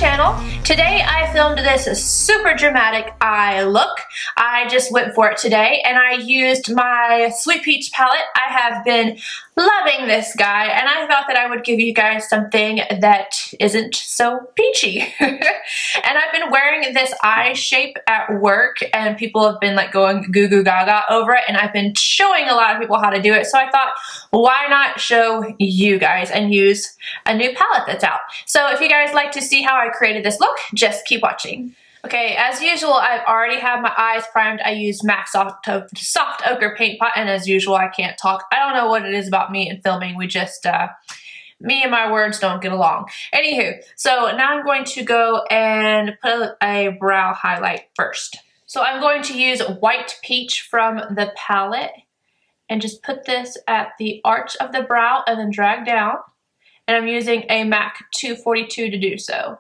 channel. Today I filmed this super dramatic eye look. I just went for it today and I used my Sweet Peach palette. I have been loving this guy and I thought that I would give you guys something that isn't so peachy. And I've been wearing this eye shape at work and people have been like going goo goo gaga over it, and I've been showing a lot of people how to do it, so I thought, why not show you guys and use a new palette that's out. So if you guys like to see how I created this look, just keep watching. Okay, as usual, I've already had my eyes primed. I used MAC Soft Ochre Paint Pot, and as usual, I can't talk. I don't know what it is about me and filming. We just, me and my words don't get along. Anywho, so now I'm going to go and put a brow highlight first. So I'm going to use White Peach from the palette and just put this at the arch of the brow and then drag down. And I'm using a MAC 242 to do so.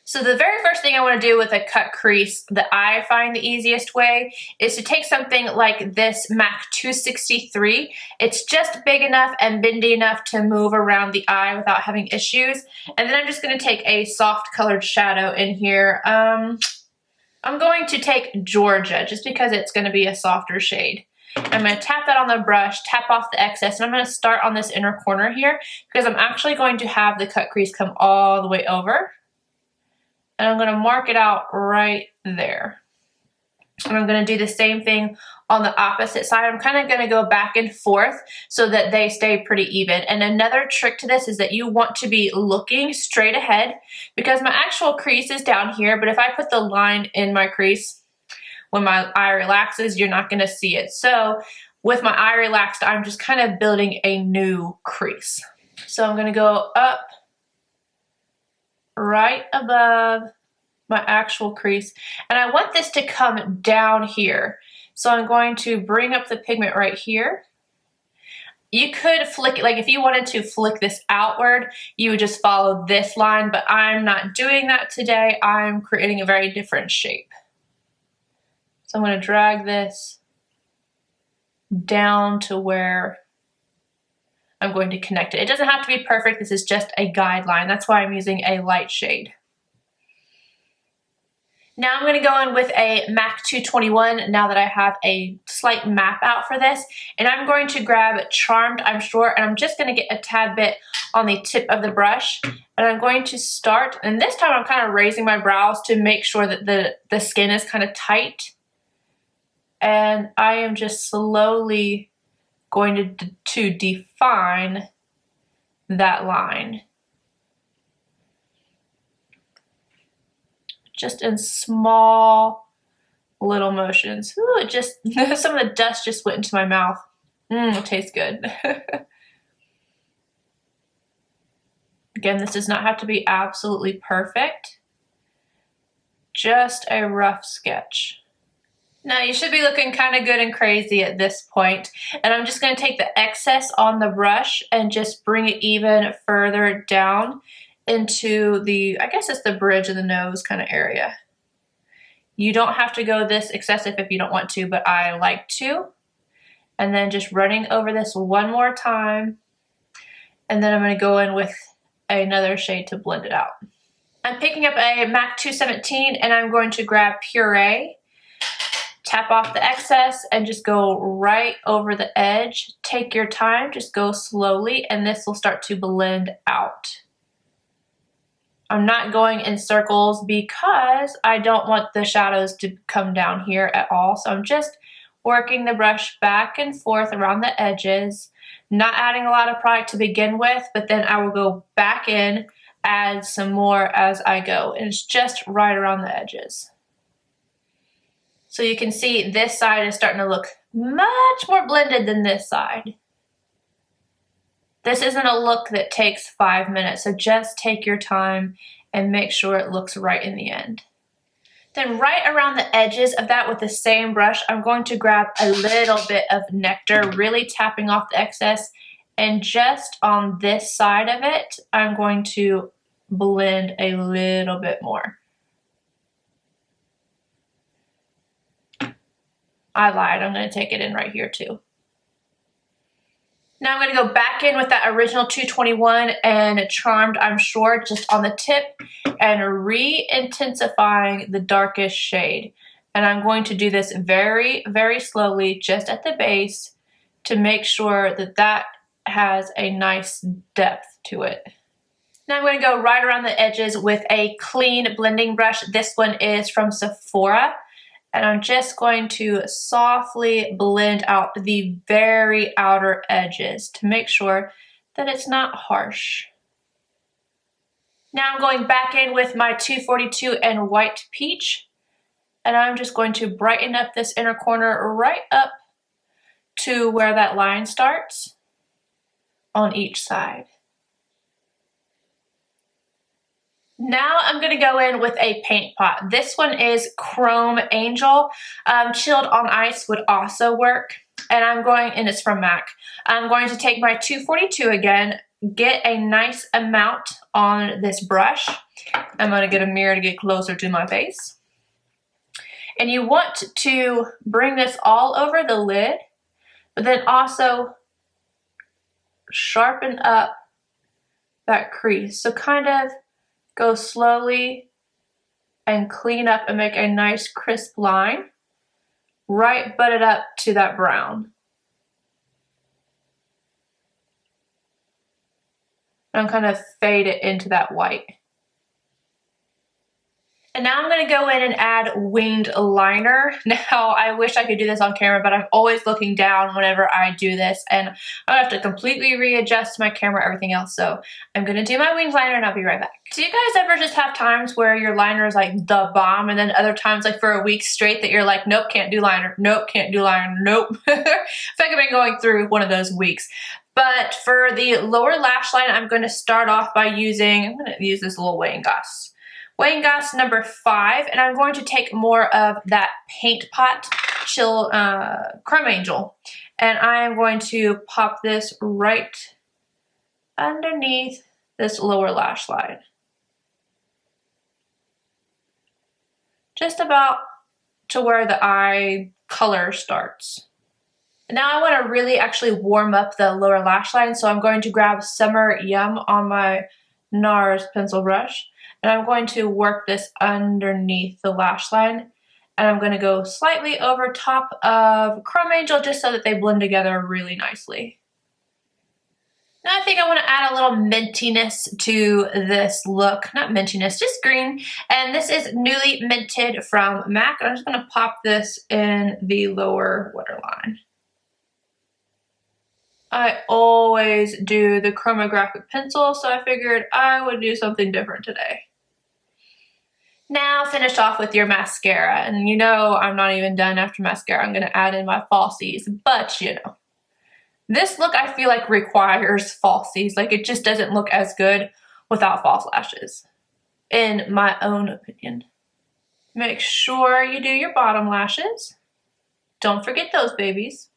So the very first thing I want to do with a cut crease that I find the easiest way is to take something like this MAC 263. It's just big enough and bendy enough to move around the eye without having issues. And then I'm just going to take a soft colored shadow in here. I'm going to take Georgia just because it's going to be a softer shade. I'm going to tap that on the brush, tap off the excess, and I'm going to start on this inner corner here because I'm actually going to have the cut crease come all the way over. And I'm going to mark it out right there. And I'm going to do the same thing on the opposite side. I'm kind of going to go back and forth so that they stay pretty even. And another trick to this is that you want to be looking straight ahead because my actual crease is down here, but if I put the line in my crease, when my eye relaxes, you're not going to see it. So with my eye relaxed, I'm just kind of building a new crease. So I'm going to go up right above my actual crease. And I want this to come down here. So I'm going to bring up the pigment right here. You could flick it, like if you wanted to flick this outward, you would just follow this line, but I'm not doing that today. I'm creating a very different shape. So I'm going to drag this down to where I'm going to connect it. It doesn't have to be perfect. This is just a guideline. That's why I'm using a light shade. Now I'm going to go in with a MAC 221 now that I have a slight map out for this. And I'm going to grab Charmed, I'm sure, and I'm just going to get a tad bit on the tip of the brush. And I'm going to start, and this time I'm kind of raising my brows to make sure that the skin is kind of tight. And I am just slowly going to define that line. Just in small little motions. Ooh, it just, some of the dust just went into my mouth. It tastes good. Again, this does not have to be absolutely perfect. Just a rough sketch. Now you should be looking kind of good and crazy at this point. And I'm just going to take the excess on the brush and just bring it even further down into the, I guess it's the bridge of the nose kind of area. You don't have to go this excessive if you don't want to, but I like to. And then just running over this one more time. And then I'm going to go in with another shade to blend it out. I'm picking up a MAC 217 and I'm going to grab Puree. Tap off the excess and just go right over the edge. Take your time, just go slowly, and this will start to blend out. I'm not going in circles because I don't want the shadows to come down here at all. So I'm just working the brush back and forth around the edges, not adding a lot of product to begin with, but then I will go back in, add some more as I go, and it's just right around the edges. So you can see this side is starting to look much more blended than this side. This isn't a look that takes 5 minutes, so just take your time and make sure it looks right in the end. Then right around the edges of that with the same brush, I'm going to grab a little bit of Nectar, really tapping off the excess, and just on this side of it, I'm going to blend a little bit more. I lied, I'm going to take it in right here too. Now I'm going to go back in with that original 221 and Charmed, I'm Sure, just on the tip and re-intensifying the darkest shade. And I'm going to do this very, very slowly just at the base to make sure that that has a nice depth to it. Now I'm going to go right around the edges with a clean blending brush. This one is from Sephora. And I'm just going to softly blend out the very outer edges to make sure that it's not harsh. Now I'm going back in with my 242 and White Peach. And I'm just going to brighten up this inner corner right up to where that line starts on each side. Now I'm going to go in with a paint pot. This one is Chrome Angel. Chilled on ice would also work. And I'm going, and it's from MAC. I'm going to take my 242 again, get a nice amount on this brush. I'm going to get a mirror to get closer to my face. And you want to bring this all over the lid, but then also sharpen up that crease. So kind of go slowly and clean up and make a nice crisp line. Right, butt it up to that brown. And kind of fade it into that white. And now I'm going to go in and add winged liner. Now, I wish I could do this on camera, but I'm always looking down whenever I do this, and I have to completely readjust my camera, everything else. So I'm going to do my winged liner, and I'll be right back. Do you guys ever just have times where your liner is like the bomb, and then other times like for a week straight that you're like, nope, can't do liner, nope, can't do liner, nope. I feel like I've been going through one of those weeks. But for the lower lash line, I'm going to start off by using, I'm going to use this little weighing gauze. Weighing gauze number 5, and I'm going to take more of that paint pot chill Chrome Angel, and I am going to pop this right underneath this lower lash line, just about to where the eye color starts. Now I want to really actually warm up the lower lash line, so I'm going to grab Summer Yum on my NARS pencil brush. And I'm going to work this underneath the lash line. And I'm going to go slightly over top of Chrome Angel just so that they blend together really nicely. Now I think I want to add a little mintiness to this look. Not mintiness, just green. And this is Newly Minted from MAC. I'm just going to pop this in the lower waterline. I always do the chromographic pencil, so I figured I would do something different today. Now finish off with your mascara, and you know I'm not even done after mascara. I'm going to add in my falsies, but you know, this look I feel like requires falsies. Like it just doesn't look as good without false lashes, in my own opinion. Make sure you do your bottom lashes. Don't forget those babies.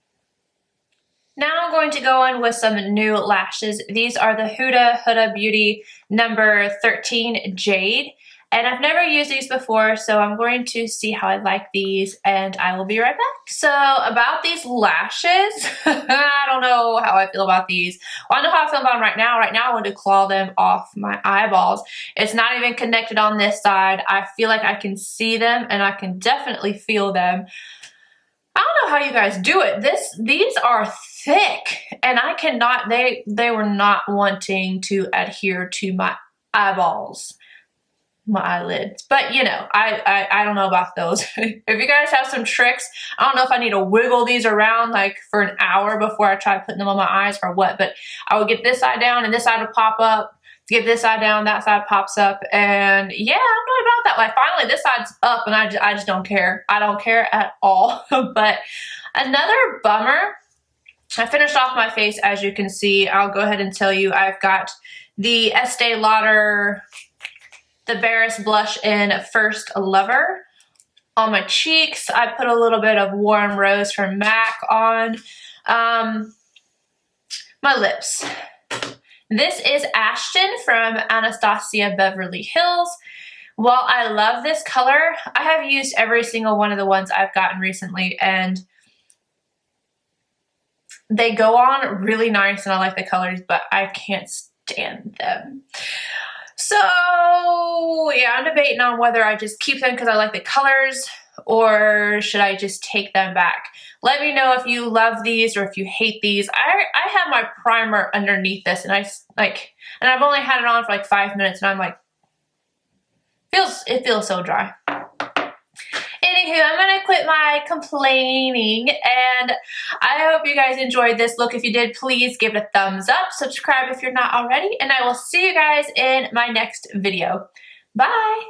Now I'm going to go in with some new lashes. These are the Huda Beauty number 13 Jade. And I've never used these before, so I'm going to see how I like these, and I will be right back. So about these lashes, I don't know how I feel about these. Well, I know how I feel about them right now. Right now I want to claw them off my eyeballs. It's not even connected on this side. I feel like I can see them, and I can definitely feel them. I don't know how you guys do it. These are thick, and I cannot, they were not wanting to adhere to my eyeballs. My eyelids, but you know, I don't know about those. If you guys have some tricks, I don't know if I need to wiggle these around like for an hour before I try putting them on my eyes or what, but I would get this side down and this side would pop up, get this side down, that side pops up, and yeah, I'm not about that. Like finally this side's up and I just don't care. I don't care at all. But another bummer, I finished off my face, as you can see. I'll go ahead and tell you I've got the Estee Lauder the Barris blush in First Lover on my cheeks. I put a little bit of Warm Rose from MAC on my lips. This is Ashton from Anastasia Beverly Hills. While I love this color, I have used every single one of the ones I've gotten recently, and They go on really nice and I like the colors, but I can't stand them. So yeah, I'm debating on whether I just keep them because I like the colors or should I just take them back. Let me know if you love these or if you hate these. I have my primer underneath this and and I've only had it on for like 5 minutes and I'm like, it feels so dry. Anywho, I'm gonna quit my complaining and I hope you guys enjoyed this look. If you did, please give it a thumbs up, subscribe if you're not already, and I will see you guys in my next video. Bye!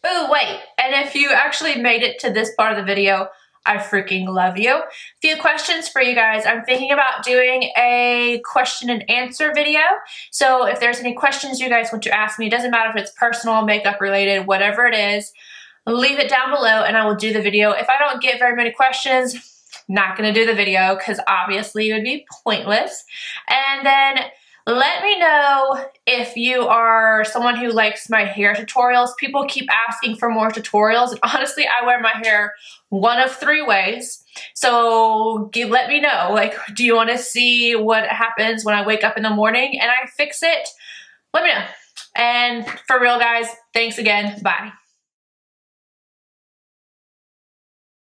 Oh, wait, and if you actually made it to this part of the video, I freaking love you. A few questions for you guys. I'm thinking about doing a question and answer video. So if there's any questions you guys want to ask me, it doesn't matter if it's personal, makeup related, whatever it is, leave it down below and I will do the video. If I don't get very many questions, not gonna do the video because obviously it would be pointless. And then let me know if you are someone who likes my hair tutorials. People keep asking for more tutorials and honestly I wear my hair one of 3 ways. So let me know, like, do you want to see what happens when I wake up in the morning and I fix it? Let me know. And for real guys, thanks again, bye.